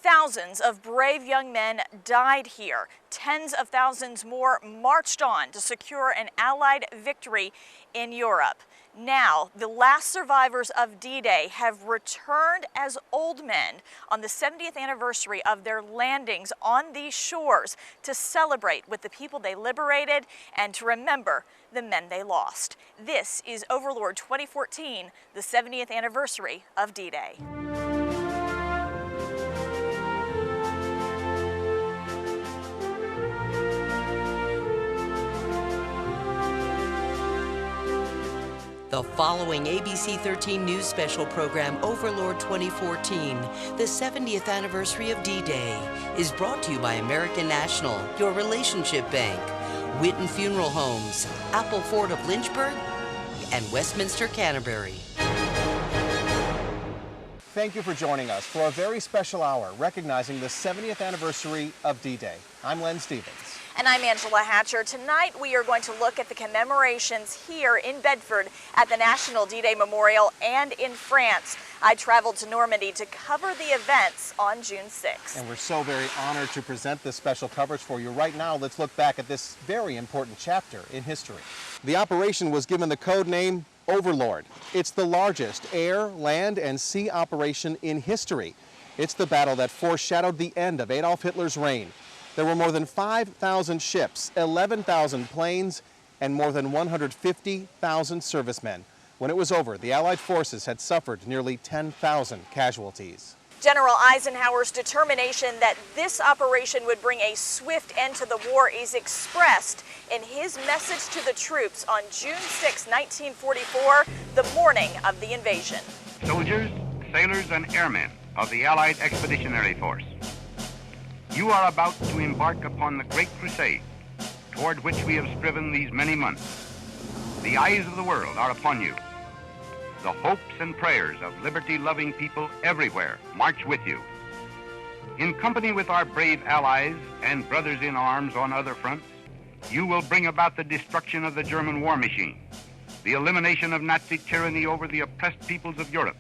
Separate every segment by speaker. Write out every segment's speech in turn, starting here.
Speaker 1: Thousands of brave young men died here. Tens of thousands more marched on to secure an Allied victory in Europe. Now, the last survivors of D-Day have returned as old men on the 70th anniversary of their landings on these shores to celebrate with the people they liberated and to remember the men they lost. This is Overlord 2014, the 70th anniversary of D-Day.
Speaker 2: The following ABC 13 News Special program, Overlord 2014, the 70th anniversary of D-Day, is brought to you by American National, your relationship bank, Witten Funeral Homes, Apple Ford of Lynchburg, and Westminster Canterbury.
Speaker 3: Thank you for joining us for a very special hour recognizing the 70th anniversary of D-Day. I'm Len Stevens.
Speaker 1: And I'm Angela Hatcher. Tonight we are going to look at the commemorations here in Bedford at the National D-Day Memorial and in France. I traveled to Normandy to cover the events on June 6th.
Speaker 3: And we're so very honored to present this special coverage for you. Right now, let's look back at this very important chapter in history. The operation was given the code name Overlord. It's the largest air, land, and sea operation in history. It's the battle that foreshadowed the end of Adolf Hitler's reign. There were more than 5,000 ships, 11,000 planes, and more than 150,000 servicemen. When it was over, the Allied forces had suffered nearly 10,000 casualties.
Speaker 1: General Eisenhower's determination that this operation would bring a swift end to the war is expressed in his message to the troops on June 6, 1944, the morning of the invasion.
Speaker 4: Soldiers, sailors, and airmen of the Allied Expeditionary Force, you are about to embark upon the great crusade toward which we have striven these many months. The eyes of the world are upon you. The hopes and prayers of liberty-loving people everywhere march with you. In company with our brave allies and brothers in arms on other fronts, you will bring about the destruction of the German war machine, the elimination of Nazi tyranny over the oppressed peoples of Europe,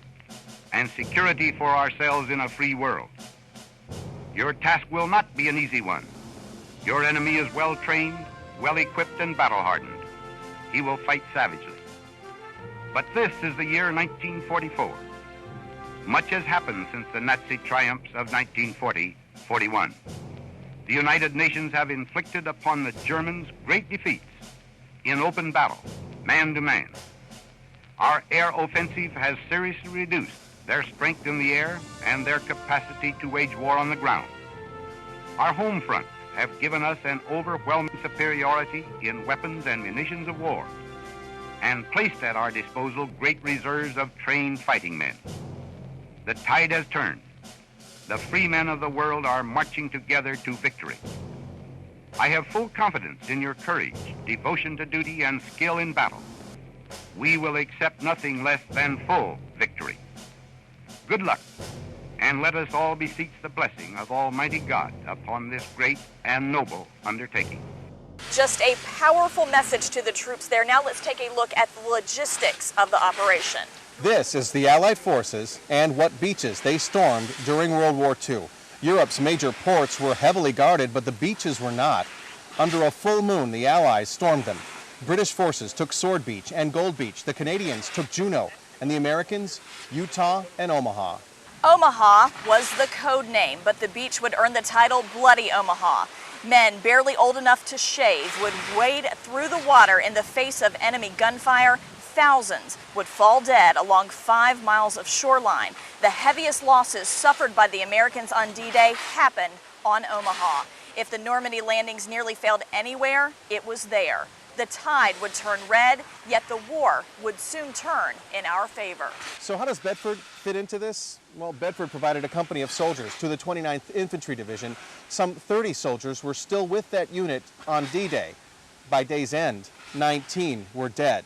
Speaker 4: and security for ourselves in a free world. Your task will not be an easy one. Your enemy is well-trained, well-equipped, and battle-hardened. He will fight savagely. But this is the year 1944. Much has happened since the Nazi triumphs of 1940-41. The United Nations have inflicted upon the Germans great defeats in open battle, man to man. Our air offensive has seriously reduced their strength in the air and their capacity to wage war on the ground. Our home fronts have given us an overwhelming superiority in weapons and munitions of war, and placed at our disposal great reserves of trained fighting men. The tide has turned. The free men of the world are marching together to victory. I have full confidence in your courage, devotion to duty, and skill in battle. We will accept nothing less than full victory. Good luck, and let us all beseech the blessing of Almighty God upon this great and noble undertaking.
Speaker 1: Just a powerful message to the troops there. Now let's take a look at the logistics of the operation.
Speaker 3: This is the Allied forces and what beaches they stormed during World War II. Europe's major ports were heavily guarded, but the beaches were not. Under a full moon, the Allies stormed them. British forces took Sword Beach and Gold Beach. The Canadians took Juneau, and the Americans, Utah and Omaha.
Speaker 1: Omaha was the code name, but the beach would earn the title Bloody Omaha. Men barely old enough to shave would wade through the water in the face of enemy gunfire. Thousands would fall dead along 5 miles of shoreline. The heaviest losses suffered by the Americans on D-Day happened on Omaha. If the Normandy landings nearly failed anywhere, it was there. The tide would turn red, yet the war would soon turn in our favor.
Speaker 3: So how does Bedford fit into this? Well, Bedford provided a company of soldiers to the 29th Infantry Division. Some 30 soldiers were still with that unit on D-Day. By day's end, 19 were dead.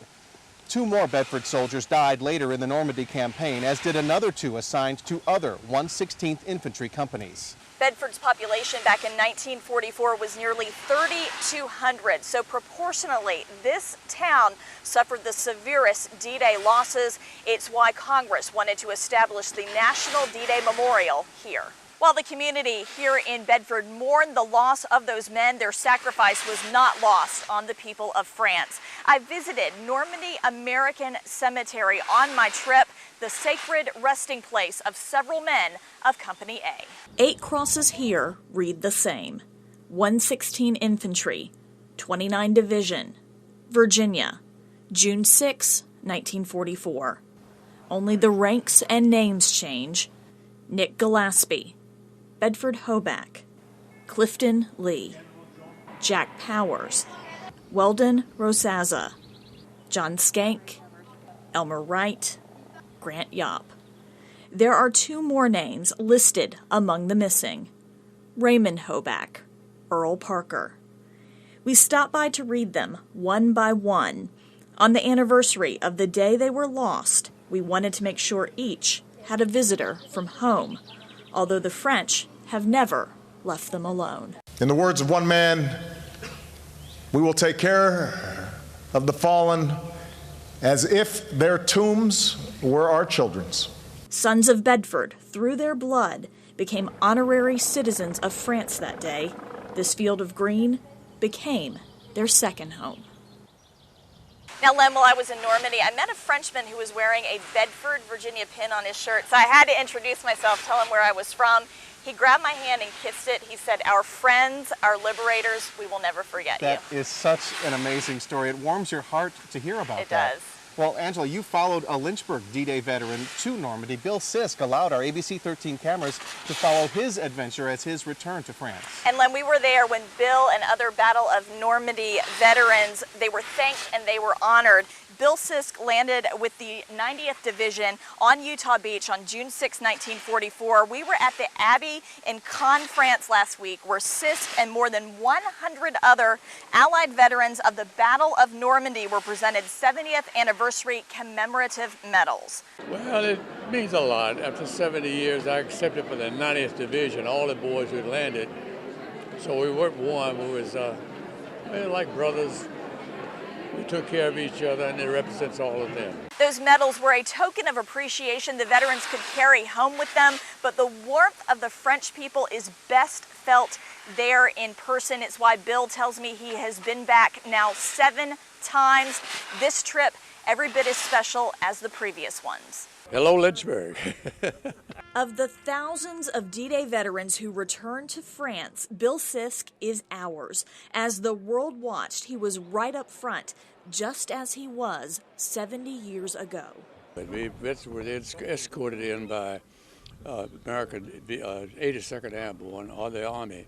Speaker 3: 2 more Bedford soldiers died later in the Normandy campaign, as did another 2 assigned to other 116th Infantry companies.
Speaker 1: Bedford's population back in 1944 was nearly 3,200, so proportionally, this town suffered the severest D-Day losses. It's why Congress wanted to establish the National D-Day Memorial here. While the community here in Bedford mourned the loss of those men, their sacrifice was not lost on the people of France. I visited Normandy American Cemetery on my trip, the sacred resting place of several men of Company A. 8 crosses here read the same. 116 Infantry, 29 Division, Virginia, June 6, 1944. Only the ranks and names change. Nick Gillespie, Bedford Hoback, Clifton Lee, Jack Powers, Weldon Rosaza, John Skank, Elmer Wright, Grant Yopp. There are 2 more names listed among the missing. Raymond Hoback, Earl Parker. We stopped by to read them one by one. On the anniversary of the day they were lost, we wanted to make sure each had a visitor from home, although the French have never left them alone.
Speaker 5: In the words of one man, we will take care of the fallen as if their tombs were our children's.
Speaker 1: Sons of Bedford, through their blood, became honorary citizens of France that day. This field of green became their second home. Now, Len, while I was in Normandy, I met a Frenchman who was wearing a Bedford, Virginia pin on his shirt. So I had to introduce myself, tell him where I was from. He grabbed my hand and kissed it. He said, "Our friends, our liberators, we will never forget you."
Speaker 3: That is such an amazing story. It warms your heart to hear about that.
Speaker 1: It does.
Speaker 3: Well, Angela, you followed a Lynchburg D-Day veteran to Normandy. Bill Sisk allowed our ABC 13 cameras to follow his adventure as his return to France.
Speaker 1: And Len, we were there when Bill and other Battle of Normandy veterans, they were thanked and they were honored. Bill Sisk landed with the 90th Division on Utah Beach on June 6, 1944. We were at the Abbey in Caen, France last week, where Sisk and more than 100 other Allied veterans of the Battle of Normandy were presented 70th anniversary commemorative medals.
Speaker 6: Well, it means a lot. After 70 years, I accepted for the 90th Division, all the boys who landed. So we weren't one, we was like brothers. We took care of each other, and it represents all of them.
Speaker 1: Those medals were a token of appreciation the veterans could carry home with them, but the warmth of the French people is best felt there in person. It's why Bill tells me he has been back now 7 times. This trip, every bit as special as the previous ones.
Speaker 6: Hello, Lynchburg.
Speaker 1: Of the thousands of D-Day veterans who returned to France, Bill Sisk is ours. As the world watched, he was right up front, just as he was 70 years ago.
Speaker 6: We were escorted in by American 82nd Airborne, or the Army,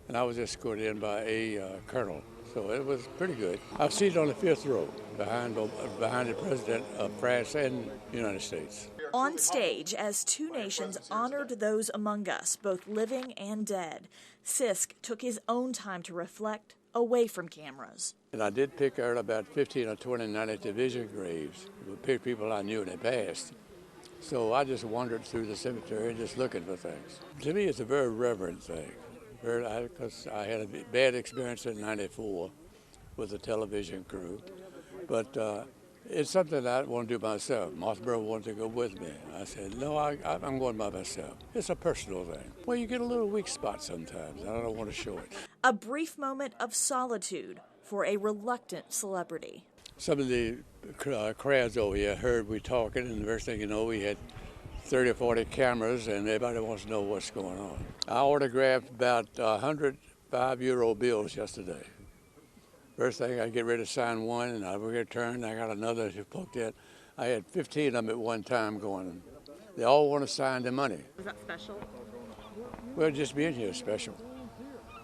Speaker 6: and I was escorted in by a colonel. So it was pretty good. I was seated on the 5th row behind the President of France and the United States.
Speaker 1: On stage, as 2 nations honored those among us, both living and dead, Sisk took his own time to reflect away from cameras.
Speaker 6: And I did pick out about 15 or 20 90th Division graves with people I knew in the past. So I just wandered through the cemetery just looking for things. To me, it's a very reverent thing. Because I had a bad experience in '94 with the television crew, but it's something I want to do myself. Mossborough wanted to go with me. I said, no, I'm going by myself. It's a personal thing. Well, you get a little weak spot sometimes, and I don't want to show it.
Speaker 1: A brief moment of solitude for a reluctant celebrity.
Speaker 6: Some of the crowds over here heard we talking, and the first thing you know, we had 30 or 40 cameras, and everybody wants to know what's going on. I autographed about 100 5-euro bills yesterday. First thing, I get ready to sign one, and I return, I got another who poked in. I had 15 of them at one time going. They all want to sign the money.
Speaker 1: Was that special?
Speaker 6: Well, just being here is special.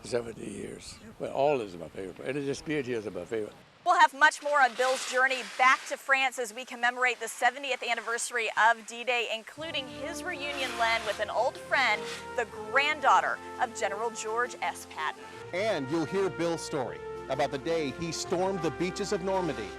Speaker 6: 70 years. Well, all is my favorite, and just being here is my favorite.
Speaker 1: We'll have much more on Bill's journey back to France as we commemorate the 70th anniversary of D-Day, including his reunion, Len, with an old friend, the granddaughter of General George S. Patton.
Speaker 3: And you'll hear Bill's story about the day he stormed the beaches of Normandy.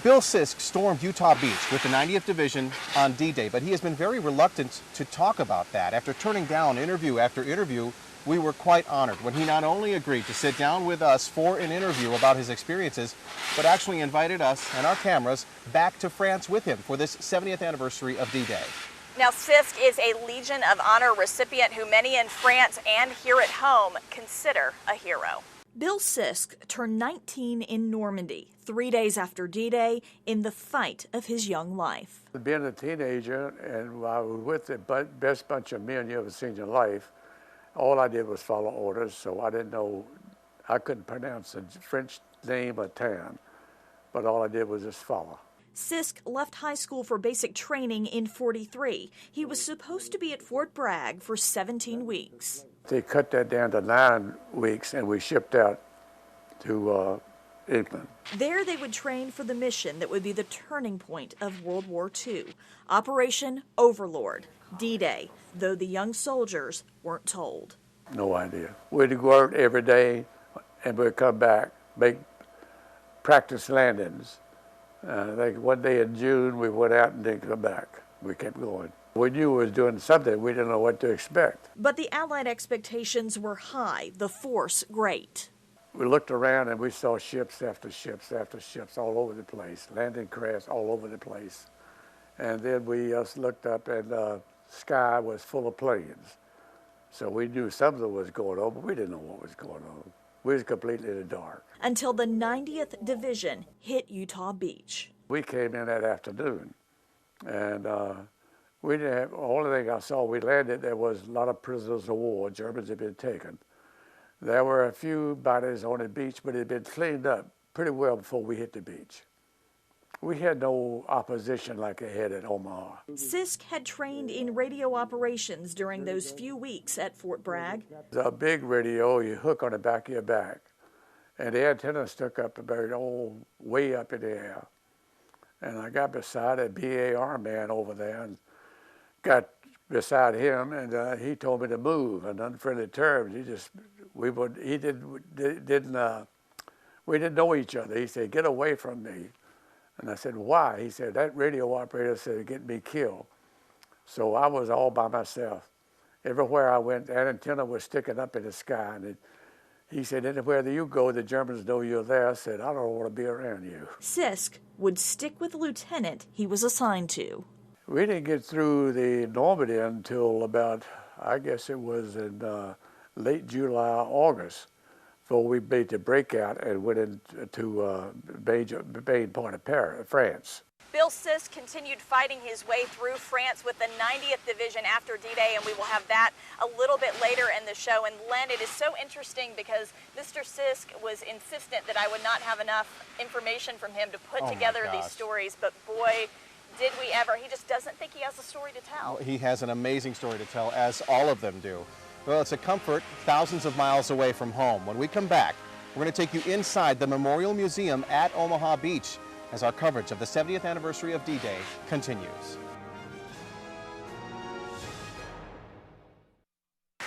Speaker 3: Bill Sisk stormed Utah Beach with the 90th Division on D-Day, but he has been very reluctant to talk about that. After turning down interview after interview, we were quite honored when he not only agreed to sit down with us for an interview about his experiences, but actually invited us and our cameras back to France with him for this 70th anniversary of D-Day.
Speaker 1: Now, Sisk is a Legion of Honor recipient who many in France and here at home consider a hero. Bill Sisk turned 19 in Normandy, 3 days after D-Day, in the fight of his young life.
Speaker 6: Being a teenager, and I was with the best bunch of men you ever seen in your life, all I did was follow orders, so I didn't know, I couldn't pronounce a French name or town, but all I did was just follow.
Speaker 1: Sisk left high school for basic training in '43. He was supposed to be at Fort Bragg for 17 weeks.
Speaker 6: They cut that down to 9 weeks, and we shipped out to England.
Speaker 1: There they would train for the mission that would be the turning point of World War II, Operation Overlord, D-Day, though the young soldiers weren't told.
Speaker 6: No idea. We'd go out every day, and we'd come back, make practice landings. Like one day in June, we went out and didn't come back. We kept going. We knew we was doing something. We didn't know what to expect.
Speaker 1: But the Allied expectations were high, the force great.
Speaker 6: We looked around and we saw ships after ships after ships all over the place, landing crafts all over the place. And then we just looked up and the sky was full of planes. So we knew something was going on, but we didn't know what was going on. We was completely in the dark.
Speaker 1: Until the 90th Division hit Utah Beach.
Speaker 6: We came in that afternoon, and we didn't have, the only thing I saw, we landed, there was a lot of prisoners of war. Germans had been taken. There were a few bodies on the beach, but it had been cleaned up pretty well before we hit the beach. We had no opposition like they had at Omaha.
Speaker 1: Sisk had trained in radio operations during those few weeks at Fort Bragg.
Speaker 6: A big radio you hook on the back of your back, and the antenna stuck up about way up in the air. And I got beside a BAR man over there and got beside him, and he told me to move in unfriendly terms. We didn't know each other. He said, "Get away from me." And I said, "Why?" He said, "That radio operator said get me killed." So I was all by myself. Everywhere I went, that antenna was sticking up in the sky. And he said, "Anywhere that you go, the Germans know you're there." I said, "I don't want to be around you."
Speaker 1: Sisk would stick with the lieutenant he was assigned to.
Speaker 6: We didn't get through the Normandy until about, I guess it was in late July, August. So we made the breakout and went into main part of France.
Speaker 1: Bill Sisk continued fighting his way through France with the 90th Division after D-Day, and we will have that a little bit later in the show. And Len, it is so interesting because Mr. Sisk was insistent that I would not have enough information from him to put together these stories, but boy, did we ever. He just doesn't think he has a story to tell.
Speaker 3: Well, he has an amazing story to tell, as all of them do. Well, it's a comfort thousands of miles away from home. When we come back, we're going to take you inside the Memorial Museum at Omaha Beach as our coverage of the 70th anniversary of D-Day continues.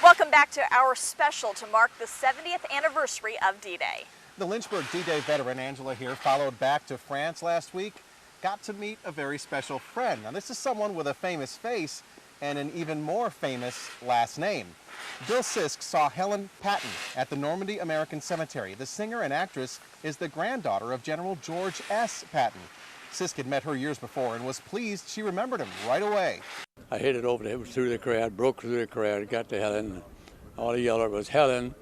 Speaker 1: Welcome back to our special to mark the 70th anniversary of D-Day.
Speaker 3: The Lynchburg D-Day veteran Angela here followed back to France last week, got to meet a very special friend. Now this is someone with a famous face and an even more famous last name. Bill Sisk saw Helen Patton at the Normandy American Cemetery. The singer and actress is the granddaughter of General George S. Patton. Sisk had met her years before and was pleased she remembered him right away.
Speaker 6: I headed over there through the crowd, broke through the crowd, got to Helen. All I yelled was Helen.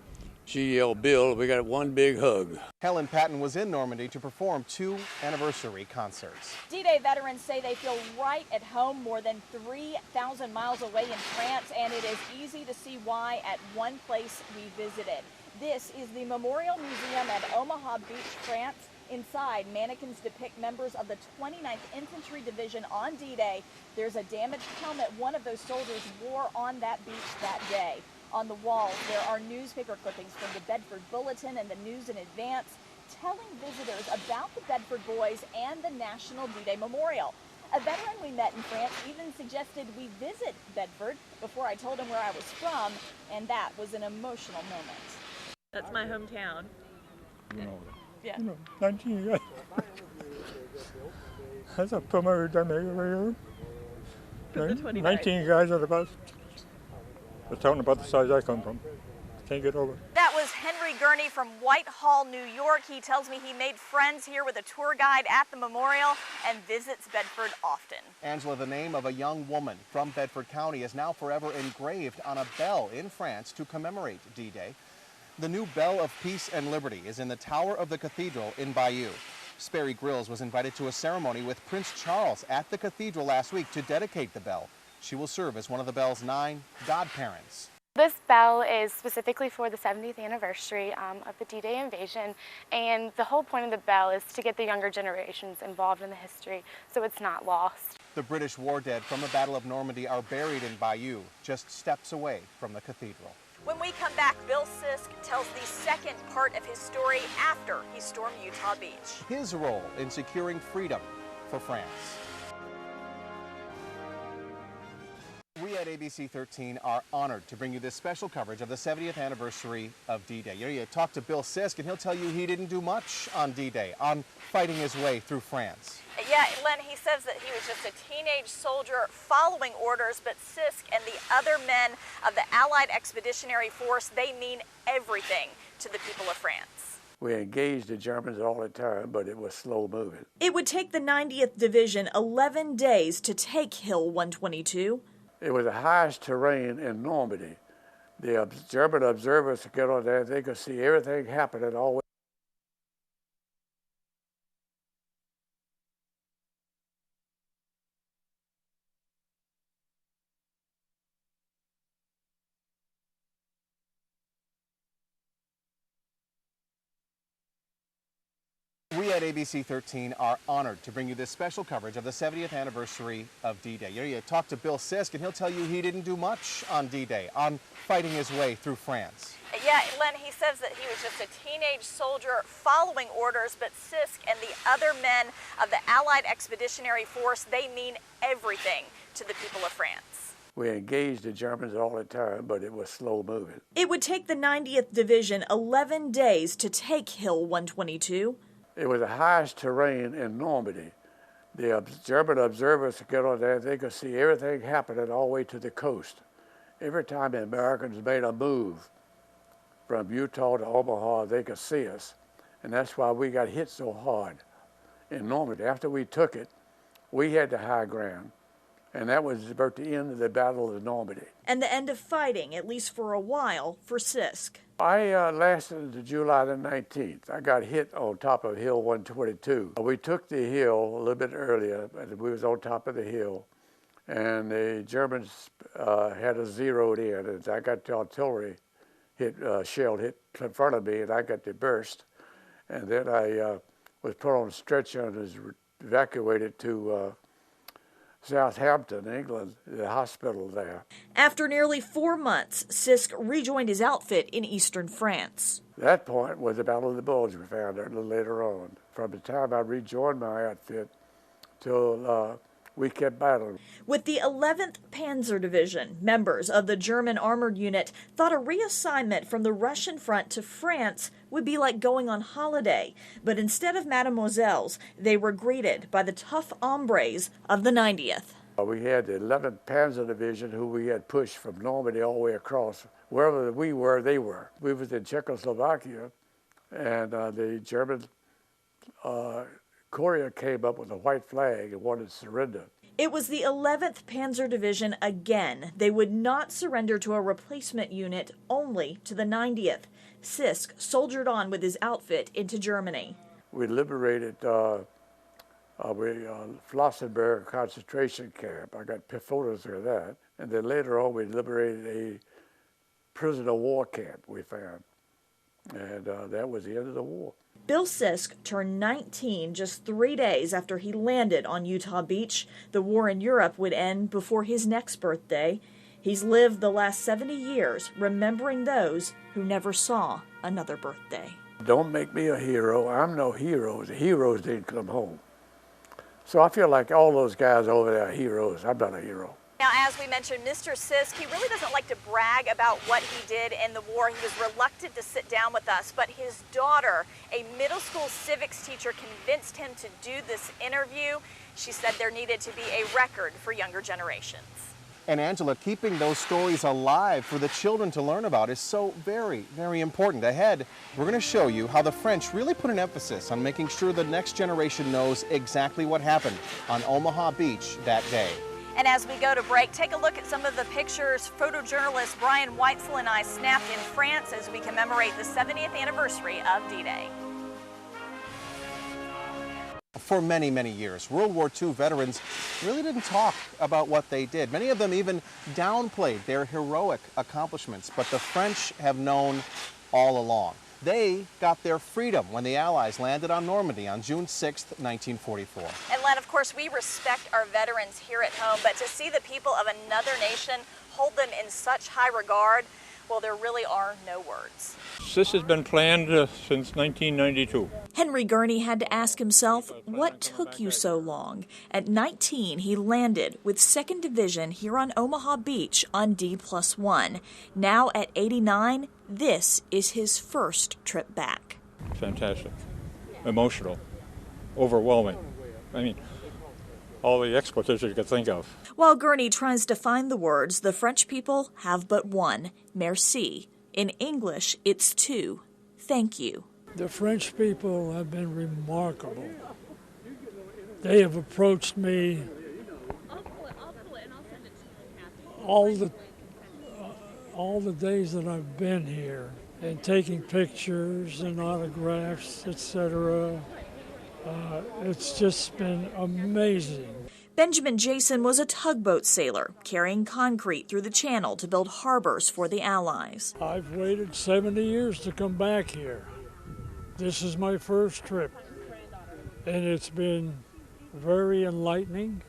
Speaker 6: She yelled Bill. We got one big hug.
Speaker 3: Helen Patton was in Normandy to perform 2 anniversary concerts.
Speaker 1: D-Day veterans say they feel right at home more than 3,000 miles away in France, and it is easy to see why at one place we visited. This is the Memorial Museum at Omaha Beach, France. Inside, mannequins depict members of the 29th Infantry Division on D-Day. There's a damaged helmet one of those soldiers wore on that beach that day. On the walls, there are newspaper clippings from the Bedford Bulletin and the News in Advance telling visitors about the Bedford Boys and the National D-Day Memorial. A veteran we met in France even suggested we visit Bedford before I told him where I was from, and that was an emotional moment. That's my hometown. Yeah.
Speaker 7: 19 years. That's a premier over here. 19 guys at the bus. They're talking about the size I come from. Can't get over it.
Speaker 1: That was Henry Gurney from Whitehall, New York. He tells me he made friends here with a tour guide at the memorial and visits Bedford often.
Speaker 3: Angela, the name of a young woman from Bedford County is now forever engraved on a bell in France to commemorate D-Day. The new Bell of Peace and Liberty is in the tower of the cathedral in Bayeux. Sperry Grills was invited to a ceremony with Prince Charles at the cathedral last week to dedicate the bell. She will serve as one of the bell's 9 godparents.
Speaker 8: This bell is specifically for the 70th anniversary of the D-Day invasion, and the whole point of the bell is to get the younger generations involved in the history so it's not lost.
Speaker 3: The British war dead from the Battle of Normandy are buried in Bayeux, just steps away from the cathedral.
Speaker 1: When we come back, Bill Sisk tells the second part of his story after he stormed Utah Beach.
Speaker 3: His role in securing freedom for France. We at ABC 13 are honored to bring you this special coverage of the 70th anniversary of D-Day. You talk to Bill Sisk and he'll tell you he didn't do much on D-Day, on fighting his way through France.
Speaker 1: Yeah, Len, he says that he was just a teenage soldier following orders, but Sisk and the other men of the Allied Expeditionary Force, they mean everything to the people of France.
Speaker 6: We engaged the Germans all the time, but it was slow moving.
Speaker 1: It would take the 90th Division 11 days to take Hill 122.
Speaker 6: It was the highest terrain in Normandy. The German observers could get on there, they could see everything happening all the way.
Speaker 3: We at ABC 13 are honored to bring you this special coverage of the 70th anniversary of D-Day. You talk to Bill Sisk and he'll tell you he didn't do much on D-Day, on fighting his way through France.
Speaker 1: Yeah, Len, he says that he was just a teenage soldier following orders, but Sisk and the other men of the Allied Expeditionary Force, they mean everything to the people of France.
Speaker 6: We engaged the Germans all the time, but it was slow moving.
Speaker 1: It would take the 90th Division 11 days to take Hill 122.
Speaker 6: It was the highest terrain in Normandy. The German observers could get on there, they could see everything happening all the way to the coast. Every time the Americans made a move from Utah to Omaha, they could see us. And that's why we got hit so hard in Normandy. After we took it, we had the high ground. And that was about the end of the Battle of Normandy.
Speaker 1: And the end of fighting, at least for a while, for Sisk.
Speaker 6: I lasted until July the 19th. I got hit on top of Hill 122. We took the hill a little bit earlier, and we was on top of the hill. And the Germans had us zeroed in, and I got the artillery shell hit in front of me, and I got the burst. And then I was put on a stretcher and was evacuated to Southampton, England, the hospital there.
Speaker 1: After nearly 4 months, Sisk rejoined his outfit in eastern France.
Speaker 6: That point was the Battle of the Bulge we found out a little later on. From the time I rejoined my outfit till we kept battling.
Speaker 1: With the 11th Panzer Division, members of the German armored unit thought a reassignment from the Russian front to France would be like going on holiday. But instead of mademoiselles, they were greeted by the tough hombres of the 90th.
Speaker 6: We had the 11th Panzer Division, who we had pushed from Normandy all the way across. Wherever we were, they were. We was in Czechoslovakia, and the German courier came up with a white flag and wanted to surrender.
Speaker 1: It was the 11th Panzer Division again. They would not surrender to a replacement unit, only to the 90th. Sisk soldiered on with his outfit into Germany.
Speaker 6: We liberated Flossenburg concentration camp. I got photos of that. And then later on, we liberated a prisoner of war camp we found. And that was the end of the war.
Speaker 1: Bill Sisk turned 19 just 3 days after he landed on Utah Beach. The war in Europe would end before his next birthday. He's lived the last 70 years remembering those who never saw another birthday.
Speaker 6: Don't make me a hero. I'm no hero. The heroes didn't come home. So I feel like all those guys over there are heroes. I'm not a hero.
Speaker 1: Now, as we mentioned, Mr. Sisk, he really doesn't like to brag about what he did in the war. He was reluctant to sit down with us, but his daughter, a middle school civics teacher, convinced him to do this interview. She said there needed to be a record for younger generations.
Speaker 3: And Angela, keeping those stories alive for the children to learn about is so very, very important. Ahead, we're going to show you how the French really put an emphasis on making sure the next generation knows exactly what happened on Omaha Beach that day.
Speaker 1: And as we go to break, take a look at some of the pictures photojournalist Brian Weitzel and I snapped in France as we commemorate the 70th anniversary of D-Day.
Speaker 3: For many, many years, World War II veterans really didn't talk about what they did. Many of them even downplayed their heroic accomplishments, but the French have known all along. They got their freedom when the Allies landed on Normandy on June 6, 1944.
Speaker 1: And Len, of course, we respect our veterans here at home, but to see the people of another nation hold them in such high regard, well, there really are no words.
Speaker 7: This has been planned since 1992.
Speaker 1: Henry Gurney had to ask himself, what took you so long? At 19, he landed with 2nd Division here on Omaha Beach on D+1. Now at 89, this is his first trip back.
Speaker 7: Fantastic. Emotional. Overwhelming. I mean, all the expletives you could think of.
Speaker 1: While Gurney tries to find the words, the French people have but one, merci. In English, it's two, thank you.
Speaker 9: The French people have been remarkable. They have approached me all the days that I've been here and taking pictures and autographs, etc. It's just been amazing.
Speaker 1: Benjamin Jason was a tugboat sailor, carrying concrete through the channel to build harbors for the Allies.
Speaker 9: I've waited 70 years to come back here. This is my first trip, and it's been very enlightening.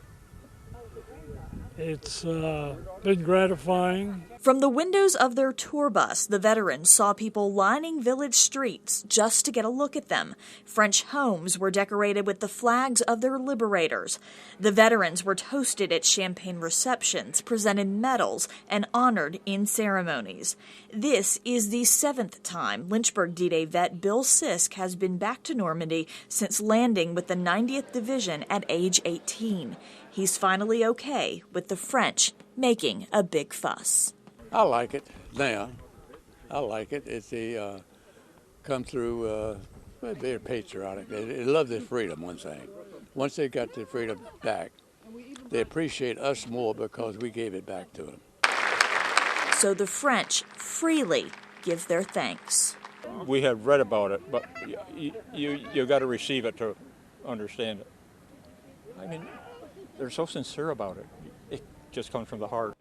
Speaker 9: It's been gratifying.
Speaker 1: From the windows of their tour bus, the veterans saw people lining village streets just to get a look at them. French homes were decorated with the flags of their liberators. The veterans were toasted at champagne receptions, presented medals, and honored in ceremonies. This is the 7th time Lynchburg D-Day vet Bill Sisk has been back to Normandy since landing with the 90th Division at age 18. He's finally okay with the French making a big fuss.
Speaker 6: I like it now. I like it. It's a come through. They're patriotic. They love their freedom. One thing. Once they got their freedom back, they appreciate us more because we gave it back to them.
Speaker 1: So the French freely give their thanks.
Speaker 7: We have read about it, but you got to receive it to understand it. I mean, they're so sincere about it. It just comes from the heart.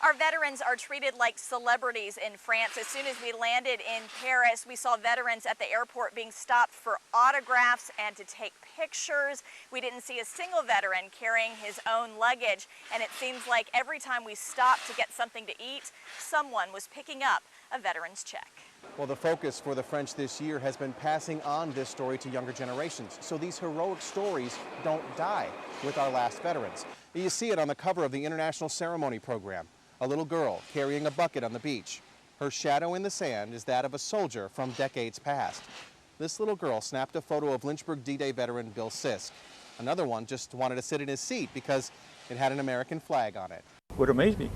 Speaker 1: Our veterans are treated like celebrities in France. As soon as we landed in Paris, we saw veterans at the airport being stopped for autographs and to take pictures. We didn't see a single veteran carrying his own luggage, and it seems like every time we stopped to get something to eat, someone was picking up a veteran's check.
Speaker 3: Well, the focus for the French this year has been passing on this story to younger generations, so these heroic stories don't die with our last veterans. You see it on the cover of the International Ceremony program. A little girl carrying a bucket on the beach. Her shadow in the sand is that of a soldier from decades past. This little girl snapped a photo of Lynchburg D-Day veteran Bill Sisk. Another one just wanted to sit in his seat because it had an American flag on it.
Speaker 7: What amazed me,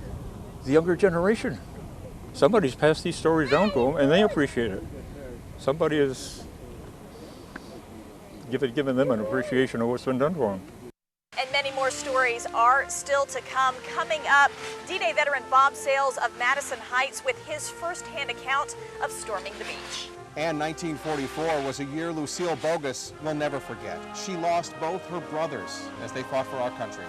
Speaker 7: the younger generation. Somebody's passed these stories down to them, and they appreciate it. Somebody has given them an appreciation of what's been done for them.
Speaker 1: And many more stories are still to come. Coming up, D-Day veteran Bob Sales of Madison Heights with his first-hand account of storming the beach.
Speaker 3: And 1944 was a year Lucille Bogus will never forget. She lost both her brothers as they fought for our country.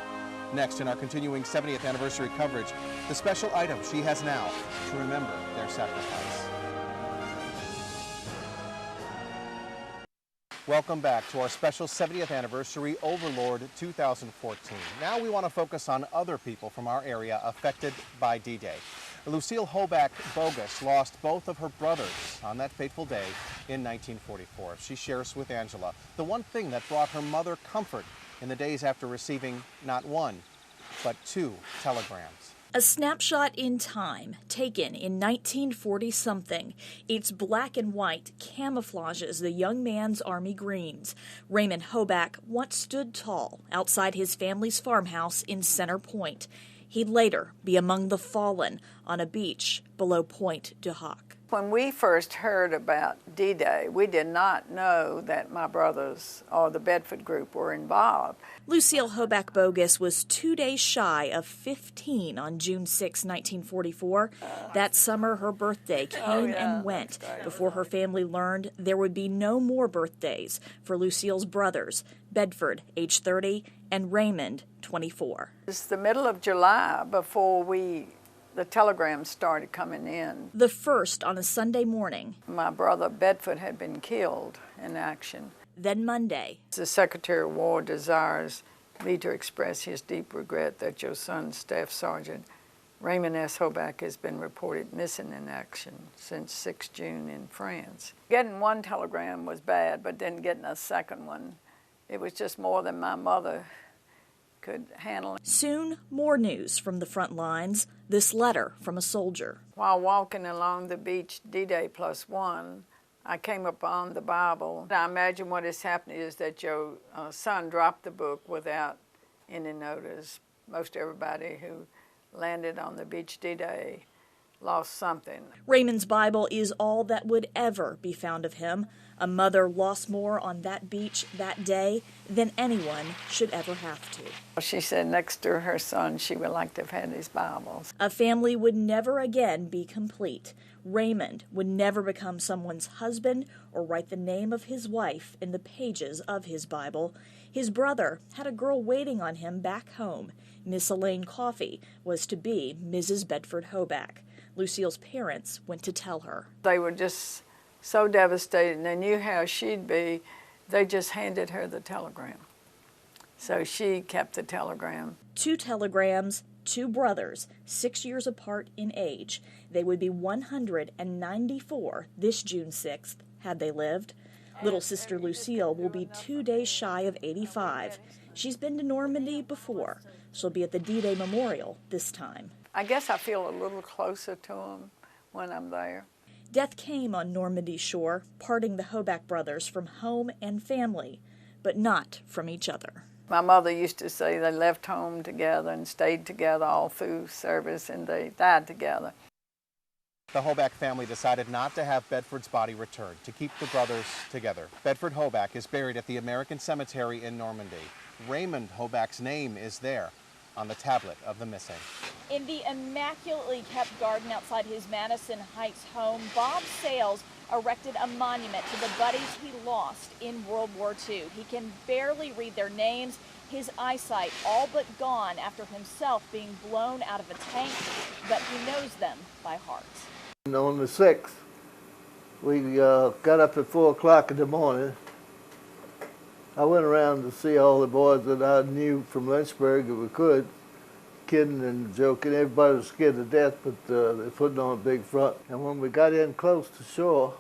Speaker 3: Next in our continuing 70th anniversary coverage, the special item she has now to remember their sacrifice. Welcome back to our special 70th anniversary Overlord 2014. Now we want to focus on other people from our area affected by D-Day. Lucille Hoback Bogus lost both of her brothers on that fateful day in 1944. She shares with Angela the one thing that brought her mother comfort in the days after receiving not one, but two telegrams.
Speaker 1: A snapshot in time, taken in 1940-something. Its black and white camouflages the young man's army greens. Raymond Hoback once stood tall outside his family's farmhouse in Center Point. He'd later be among the fallen on a beach below Point du Hoc.
Speaker 10: When we first heard about D-Day, we did not know that my brothers or the Bedford group were involved.
Speaker 1: Lucille Hoback Bogus was 2 days shy of 15 on June 6, 1944. That summer, her birthday came and went before her family learned there would be no more birthdays for Lucille's brothers, Bedford, age 30, and Raymond, 24.
Speaker 10: It's the middle of July before the telegrams started coming in.
Speaker 1: The first on a Sunday morning.
Speaker 10: My brother Bedford had been killed in action.
Speaker 1: Then Monday.
Speaker 10: The Secretary of War desires me to express his deep regret that your son, Staff Sergeant Raymond S. Hoback, has been reported missing in action since 6 June in France. Getting one telegram was bad, but then getting a second one, it was just more than my mother could handle.
Speaker 1: Soon, more news from the front lines. This letter from a soldier.
Speaker 10: While walking along the beach D-Day +1, I came upon the Bible. I imagine what has happened is that your son dropped the book without any notice. Most everybody who landed on the beach D-Day lost something.
Speaker 1: Raymond's Bible is all that would ever be found of him. A mother lost more on that beach that day than anyone should ever have to.
Speaker 10: She said next to her son, she would like to have had his Bibles.
Speaker 1: A family would never again be complete. Raymond would never become someone's husband or write the name of his wife in the pages of his Bible. His brother had a girl waiting on him back home. Miss Elaine Coffey was to be Mrs. Bedford Hoback. Lucille's parents went to tell her.
Speaker 10: They were just so devastated, and they knew how she'd be. They just handed her the telegram. So she kept the telegram.
Speaker 1: 2 telegrams, 2 brothers, 6 years apart in age. They would be 194 this June 6th, had they lived. Little sister Lucille will be 2 days shy of 85. She's been to Normandy before. She'll be at the D-Day Memorial this time.
Speaker 10: I guess I feel a little closer to them when I'm there.
Speaker 1: Death came on Normandy shore, parting the Hoback brothers from home and family, but not from each other.
Speaker 10: My mother used to say they left home together and stayed together all through service, and they died together.
Speaker 3: The Hoback family decided not to have Bedford's body returned to keep the brothers together. Bedford Hoback is buried at the American Cemetery in Normandy. Raymond Hoback's name is there on the tablet of the missing.
Speaker 1: In the immaculately kept garden outside his Madison Heights home, Bob Sales erected a monument to the buddies he lost in World War II. He can barely read their names, his eyesight all but gone after himself being blown out of a tank, but he knows them by heart.
Speaker 11: On the 6th, we got up at 4 o'clock in the morning. I went around to see all the boys that I knew from Lynchburg if we could, kidding and joking. Everybody was scared to death, but they're putting on a big front. And when we got in close to shore,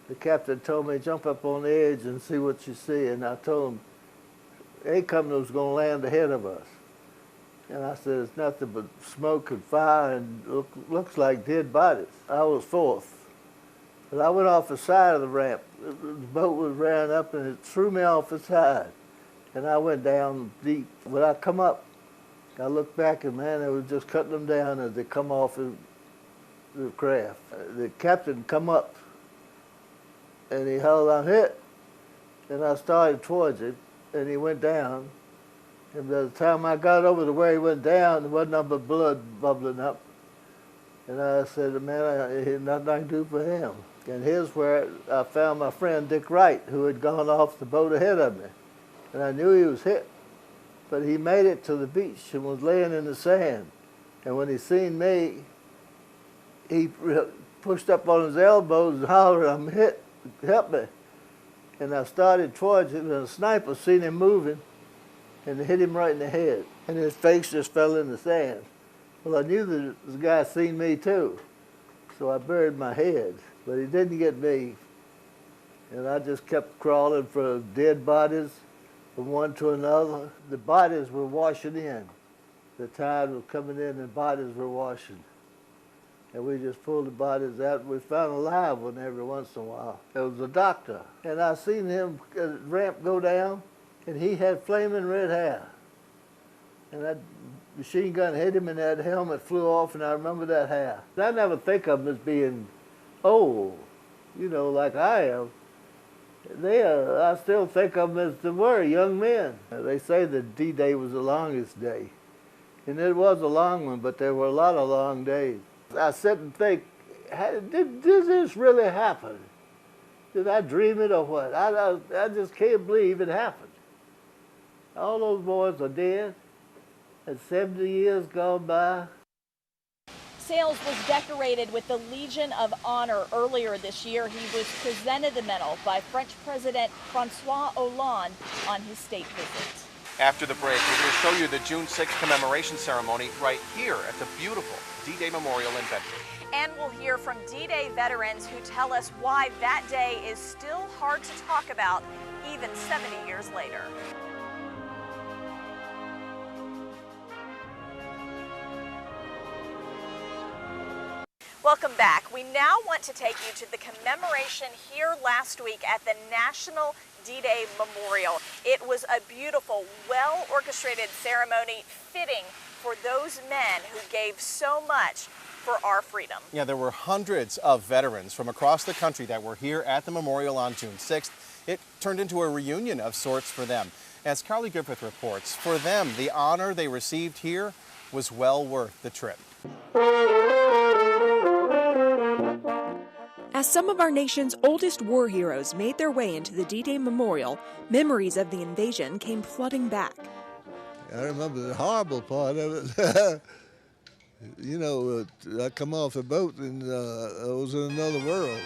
Speaker 11: the captain told me, jump up on the edge and see what you see. And I told him, a company was going to land ahead of us. And I said, it's nothing but smoke and fire and looks like dead bodies. I was 4th. But I went off the side of the ramp. The boat was ran up and it threw me off the side. And I went down deep. When I come up, I looked back and man, they was just cutting them down as they come off the craft. The captain come up and he held on hit. And I started towards him and he went down. And by the time I got over to where he went down, there wasn't nothing but blood bubbling up. And I said, man, there's nothing I can do for him. And here's where I found my friend Dick Wright, who had gone off the boat ahead of me. And I knew he was hit. But he made it to the beach and was laying in the sand. And when he seen me, he pushed up on his elbows and hollered, I'm hit, help me. And I started towards him, and a sniper seen him moving, and it hit him right in the head. And his face just fell in the sand. Well, I knew that this guy seen me too, so I buried my head. But he didn't get me. And I just kept crawling for dead bodies from one to another. The bodies were washing in. The tide was coming in and bodies were washing. And we just pulled the bodies out. We found a live one every once in a while. There was a doctor. And I seen him ramp go down, and he had flaming red hair. And that machine gun hit him and that helmet flew off, and I remember that hair. I never think of them as being old, you know, like I am. I still think of them as they were, young men. They say that D-Day was the longest day. And it was a long one, but there were a lot of long days. I sit and think, did this really happen? Did I dream it or what? I just can't believe it happened. All those boys are dead, and 70 years gone by.
Speaker 1: Sales was decorated with the Legion of Honor earlier this year. He was presented the medal by French President Francois Hollande on his state visit.
Speaker 3: After the break, we're going to show you the June 6th commemoration ceremony right here at the beautiful D-Day Memorial in Bedford.
Speaker 1: And we'll hear from D-Day veterans who tell us why that day is still hard to talk about even 70 years later. Welcome back. We now want to take you to the commemoration here last week at the National D-Day Memorial. It was a beautiful, well-orchestrated ceremony fitting for those men who gave so much for our freedom.
Speaker 3: Yeah, there were hundreds of veterans from across the country that were here at the memorial on June 6th. It turned into a reunion of sorts for them. As Carly Griffith reports, for them, the honor they received here was well worth the trip.
Speaker 12: As some of our nation's oldest war heroes made their way into the D-Day Memorial, memories of the invasion came flooding back.
Speaker 11: I remember the horrible part of it. You know, I come off a boat and I was in another world.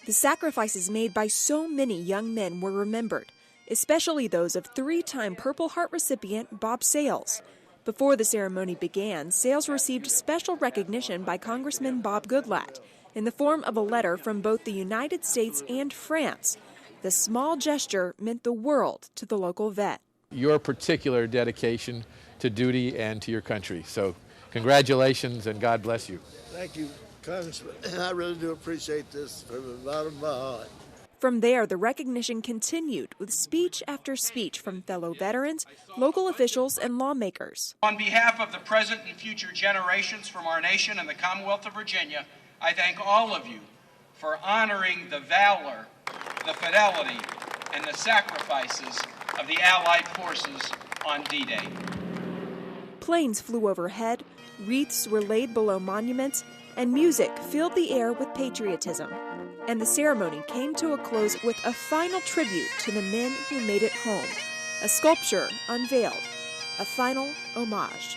Speaker 12: The sacrifices made by so many young men were remembered, especially those of three-time Purple Heart recipient Bob Sales. Before the ceremony began, Sales received special recognition by Congressman Bob Goodlatte in the form of a letter from both the United States and France. The small gesture meant the world to the local vet.
Speaker 13: Your particular dedication to duty and to your country. So congratulations and God bless you.
Speaker 11: Thank you, Congressman. I really do appreciate this from the bottom of my heart.
Speaker 12: From there, the recognition continued with speech after speech from fellow veterans, local officials, and lawmakers.
Speaker 14: On behalf of the present and future generations from our nation and the Commonwealth of Virginia, I thank all of you for honoring the valor, the fidelity, and the sacrifices of the Allied forces on D-Day.
Speaker 12: Planes flew overhead, wreaths were laid below monuments, and music filled the air with patriotism. And the ceremony came to a close with a final tribute to the men who made it home. A sculpture unveiled, a final homage.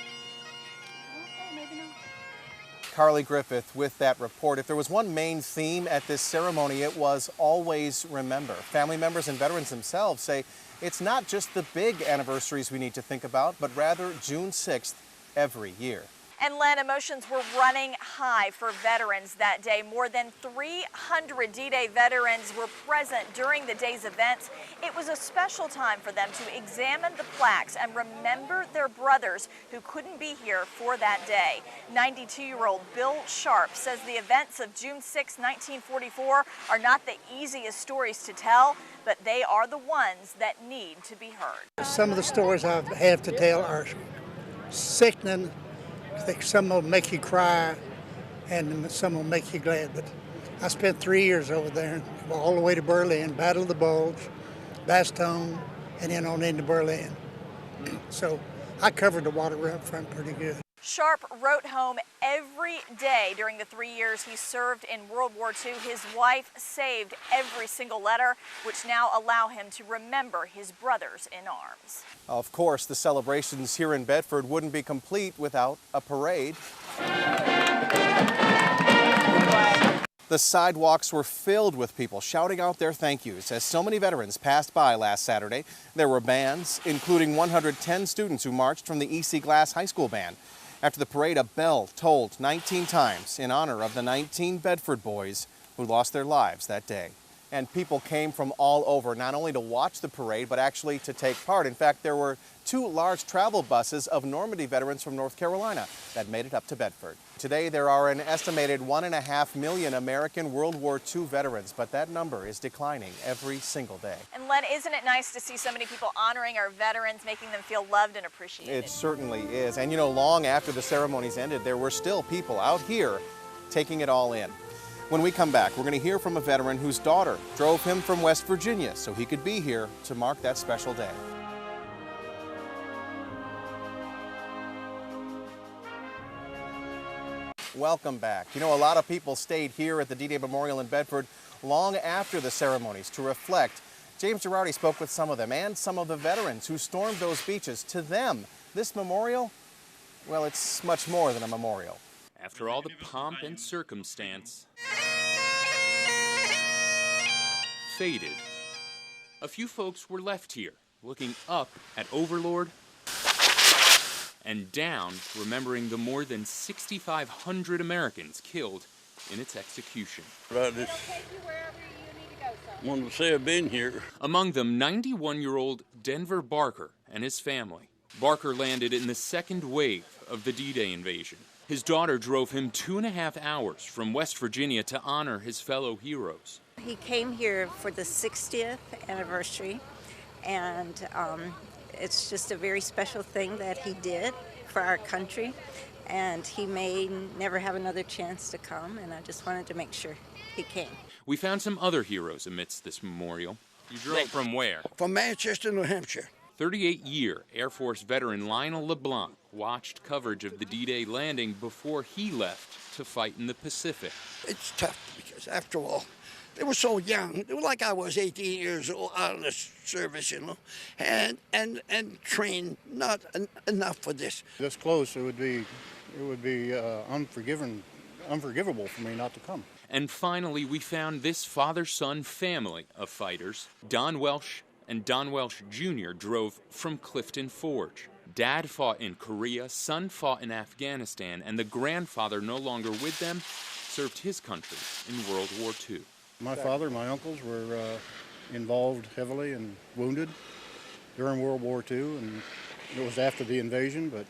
Speaker 3: Carly Griffith with that report. If there was one main theme at this ceremony, it was always remember. Family members and veterans themselves say it's not just the big anniversaries we need to think about, but rather June 6th every year.
Speaker 1: And Len, emotions were running high for veterans that day. More than 300 D-Day veterans were present during the day's events. It was a special time for them to examine the plaques and remember their brothers who couldn't be here for that day. 92-year-old Bill Sharp says the events of June 6, 1944 are not the easiest stories to tell, but they are the ones that need to be heard.
Speaker 15: Some of the stories I have to tell are sickening. I think some will make you cry and some will make you glad. But I spent 3 years over there, all the way to Berlin, Battle of the Bulge, Bastogne, and then on into Berlin. So I covered the waterfront pretty good.
Speaker 1: Sharp wrote home every day during the 3 years he served in World War II. His wife saved every single letter, which now allow him to remember his brothers in arms.
Speaker 3: Of course, the celebrations here in Bedford wouldn't be complete without a parade. The sidewalks were filled with people shouting out their thank yous as so many veterans passed by last Saturday. There were bands, including 110 students who marched from the EC Glass High School band. After the parade, a bell tolled 19 times in honor of the 19 Bedford boys who lost their lives that day. And people came from all over, not only to watch the parade, but actually to take part. In fact, there were 2 large travel buses of Normandy veterans from North Carolina that made it up to Bedford. Today, there are an estimated 1.5 million American World War II veterans, but that number is declining every single day.
Speaker 1: And Len, isn't it nice to see so many people honoring our veterans, making them feel loved and appreciated?
Speaker 3: It certainly is. And you know, long after the ceremonies ended, there were still people out here taking it all in. When we come back, we're going to hear from a veteran whose daughter drove him from West Virginia so he could be here to mark that special day. Welcome back. You know, a lot of people stayed here at the D-Day Memorial in Bedford long after the ceremonies to reflect. James Girardi spoke with some of them and some of the veterans who stormed those beaches. To them, this memorial, well, it's much more than a memorial.
Speaker 16: After all the pomp and circumstance, faded. A few folks were left here, looking up at Overlord and down, remembering the more than 6,500 Americans killed in its execution.
Speaker 17: I just wanted to say I've been here.
Speaker 16: Among them, 91-year-old Denver Barker and his family. Barker landed in the second wave of the D-Day invasion. His daughter drove him 2.5 hours from West Virginia to honor his fellow heroes.
Speaker 18: He came here for the 60th anniversary, and it's just a very special thing that he did for our country, and he may never have another chance to come, and I just wanted to make sure he came.
Speaker 16: We found some other heroes amidst this memorial. You drove from where?
Speaker 17: From Manchester, New Hampshire.
Speaker 16: 38-year Air Force veteran Lionel LeBlanc watched coverage of the D-Day landing before he left to fight in the Pacific.
Speaker 17: It's tough because, after all, they were so young. They were like I was 18 years old out of the service, you know, and trained not enough for this.
Speaker 19: This close, it would be unforgivable for me not to come.
Speaker 16: And finally, we found this father-son family of fighters. Don Welsh and Don Welsh Jr. drove from Clifton Forge. Dad fought in Korea, son fought in Afghanistan, and the grandfather, no longer with them, served his country in World War II.
Speaker 19: My father, my uncles were involved heavily and wounded during World War II, and it was after the invasion, but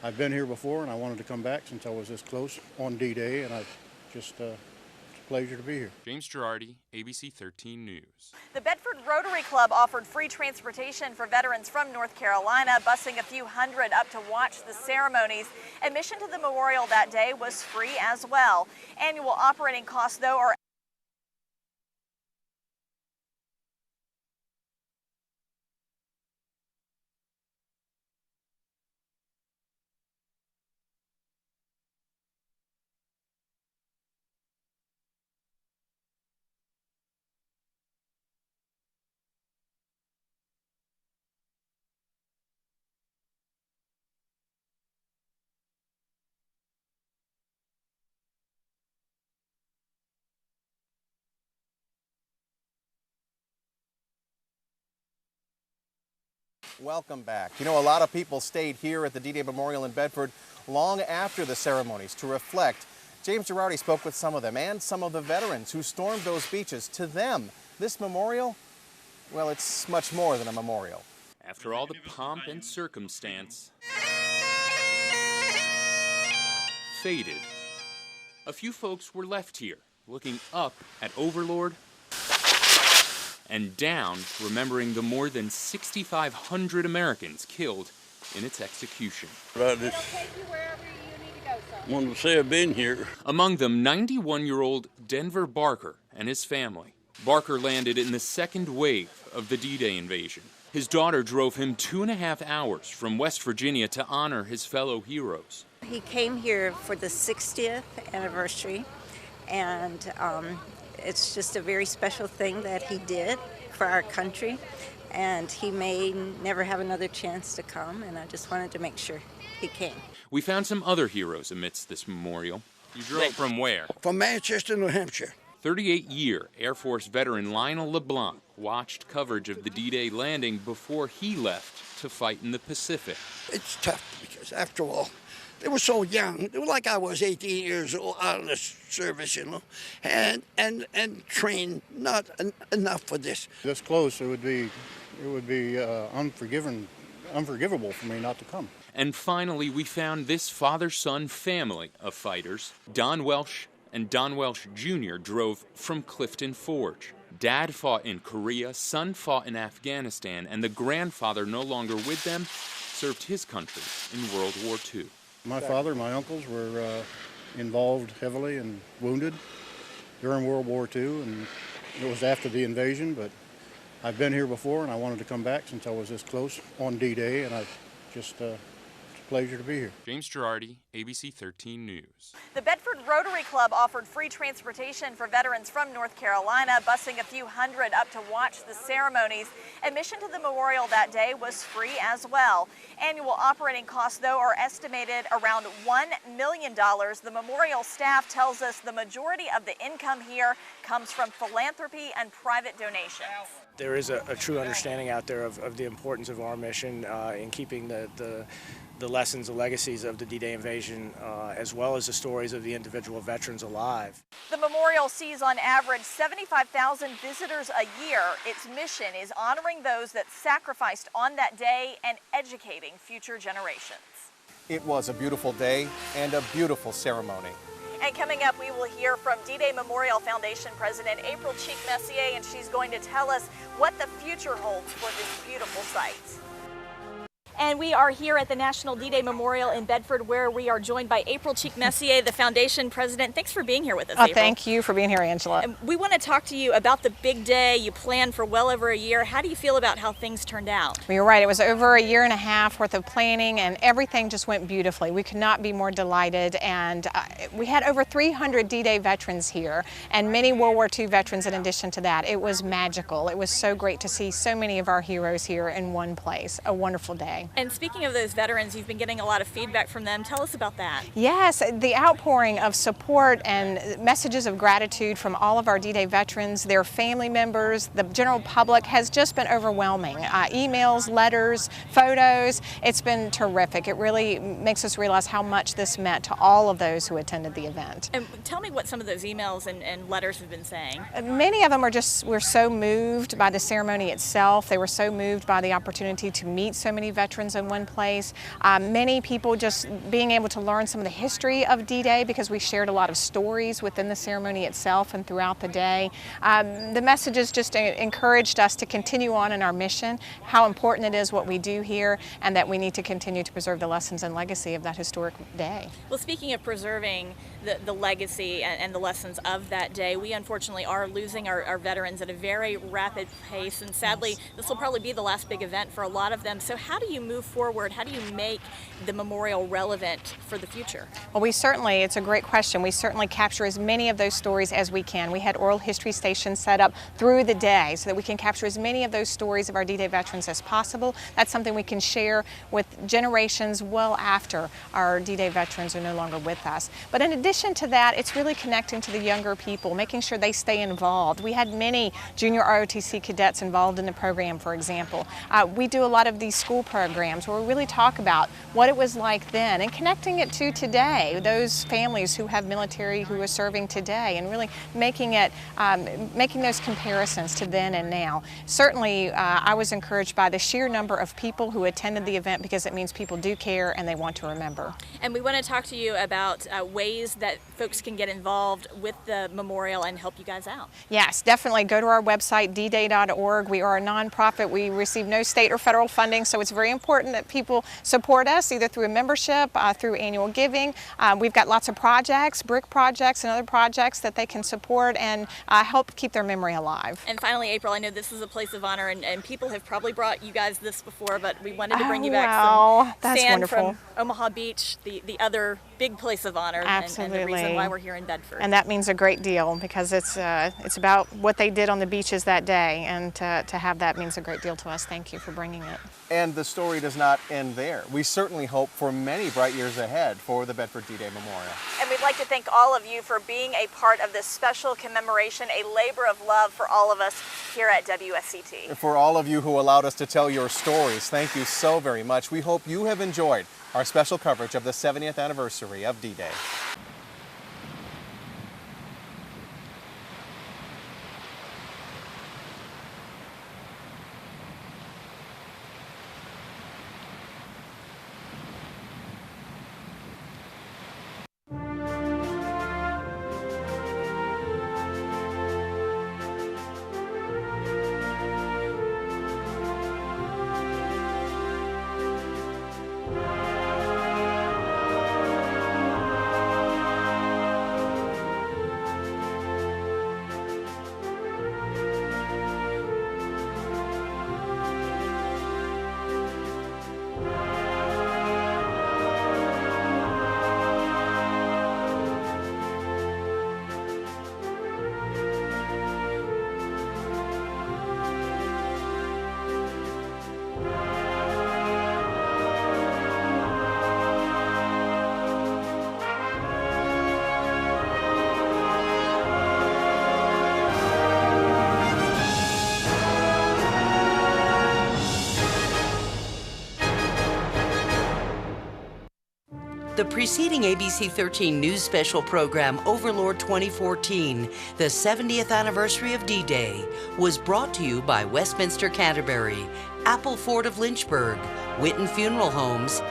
Speaker 19: I've been here before, and I wanted to come back since I was this close on D-Day, and it's a pleasure to be here.
Speaker 16: James Girardi, ABC 13 News.
Speaker 1: The Bedford Rotary Club offered free transportation for veterans from North Carolina, busing a few hundred up to watch the ceremonies. Admission to the memorial that day was free as well. Annual operating costs, though, are
Speaker 3: Welcome back. You know, a lot of people stayed here at the D-Day Memorial in Bedford long after the ceremonies to reflect. James Girardi spoke with some of them and some of the veterans who stormed those beaches. To them, this memorial, well, it's much more than a memorial.
Speaker 16: After all the pomp and circumstance, faded. A few folks were left here, looking up at Overlord and down, remembering the more than 6,500 Americans killed in its execution.
Speaker 17: I just wanted to say I've been here.
Speaker 16: Among them, 91-year-old Denver Barker and his family. Barker landed in the second wave of the D-Day invasion. His daughter drove him 2.5 hours from West Virginia to honor his fellow heroes.
Speaker 18: He came here for the 60th anniversary, and it's just a very special thing that he did for our country, and he may never have another chance to come, and I just wanted to make sure he came.
Speaker 16: We found some other heroes amidst this memorial. You drove from where?
Speaker 17: From Manchester, New Hampshire.
Speaker 16: 38-year Air Force veteran Lionel LeBlanc watched coverage of the D-Day landing before he left to fight in the Pacific.
Speaker 17: It's tough because, after all, They were so young. They were like I was 18 years old out in the service, you know, and trained not enough for this.
Speaker 19: This close, it would be unforgivable for me not to come.
Speaker 16: And finally, we found this father-son family of fighters. Don Welsh and Don Welsh Jr. drove from Clifton Forge. Dad fought in Korea, son fought in Afghanistan, and the grandfather, no longer with them, served his country in World War II.
Speaker 19: My father and my uncles were involved heavily and wounded during World War II, and it was after the invasion, but I've been here before and I wanted to come back since I was this close on D-Day, and it's a pleasure to be here.
Speaker 16: James Girardi, ABC 13 News.
Speaker 1: The Bedford Rotary Club offered free transportation for veterans from North Carolina, busing a few hundred up to watch the ceremonies. Admission to the memorial that day was free as well. Annual operating costs, though, are estimated around $1 million. The memorial staff tells us the majority of the income here comes from philanthropy and private donations.
Speaker 20: There is a true understanding out there of the importance of our mission in keeping the lessons and legacies of the D-Day invasion, as well as the stories of the individual veterans alive.
Speaker 1: The memorial sees on average 75,000 visitors a year. Its mission is honoring those that sacrificed on that day and educating future generations.
Speaker 3: It was a beautiful day and a beautiful ceremony.
Speaker 1: And coming up, we will hear from D-Day Memorial Foundation President April Cheek-Messier, and she's going to tell us what the future holds for this beautiful site. And we are here at the National D-Day Memorial in Bedford, where we are joined by April Cheek-Messier, the foundation president. Thanks for being here with us, April.
Speaker 21: Thank you for being here, Angela.
Speaker 1: And we want to talk to you about the big day. You planned for well over a year. How do you feel about how things turned out?
Speaker 21: Well, you're right. It was over a year and a half worth of planning, and everything just went beautifully. We could not be more delighted, and we had over 300 D-Day veterans here, and many World War II veterans in addition to that. It was magical. It was so great to see so many of our heroes here in one place. A wonderful day.
Speaker 1: And speaking of those veterans, you've been getting a lot of feedback from them. Tell us about that.
Speaker 21: Yes, the outpouring of support and messages of gratitude from all of our D-Day veterans, their family members, the general public has just been overwhelming. Emails, letters, photos, it's been terrific. It really makes us realize how much this meant to all of those who attended the event.
Speaker 1: And tell me what some of those emails and letters have been saying.
Speaker 21: Many of them were so moved by the ceremony itself. They were so moved by the opportunity to meet so many veterans in one place. Many people just being able to learn some of the history of D-Day, because we shared a lot of stories within the ceremony itself and throughout the day. The messages just encouraged us to continue on in our mission, how important it is what we do here, and that we need to continue to preserve the lessons and legacy of that historic day.
Speaker 1: Well, speaking of preserving the legacy and the lessons of that day, we unfortunately are losing our veterans at a very rapid pace, and sadly this will probably be the last big event for a lot of them. So how do you move forward? How do you make the memorial relevant for the future?
Speaker 21: Well, it's a great question. We certainly capture as many of those stories as we can. We had oral history stations set up through the day so that we can capture as many of those stories of our D-Day veterans as possible. That's something we can share with generations well after our D-Day veterans are no longer with us. But in addition to that, it's really connecting to the younger people, making sure they stay involved. We had many junior ROTC cadets involved in the program, for example. We do a lot of these school programs where we really talk about what it was like then and connecting it to today, those families who have military who are serving today, and really making those comparisons to then and now. Certainly, I was encouraged by the sheer number of people who attended the event, because it means people do care and they want to remember.
Speaker 1: And we want to talk to you about ways that folks can get involved with the memorial and help you guys out.
Speaker 21: Yes, definitely. Go to our website, dday.org. We are a nonprofit. We receive no state or federal funding, so it's very important that people support us either through a membership, through annual giving. We've got lots of projects, brick projects and other projects that they can support and help keep their memory alive.
Speaker 1: And finally, April, I know this is a place of honor, and people have probably brought you guys this before, but we wanted to bring you back some sand
Speaker 21: wonderful.
Speaker 1: From Omaha Beach, the other big place of honor.
Speaker 21: Absolutely.
Speaker 1: And the reason why we're here in Bedford.
Speaker 21: And that means a great deal, because it's about what they did on the beaches that day, and to have that means a great deal to us. Thank you for bringing it.
Speaker 3: And the story does not end there. We certainly hope for many bright years ahead for the Bedford D-Day Memorial.
Speaker 1: And we'd like to thank all of you for being a part of this special commemoration, a labor of love for all of us here at WSCT.
Speaker 3: For all of you who allowed us to tell your stories, thank you so very much. We hope you have enjoyed our special coverage of the 70th anniversary of D-Day.
Speaker 2: The preceding ABC 13 news special program, Overlord 2014, the 70th anniversary of D-Day, was brought to you by Westminster Canterbury, Apple Ford of Lynchburg, Witten Funeral Homes,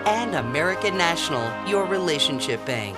Speaker 2: and American National, your relationship bank.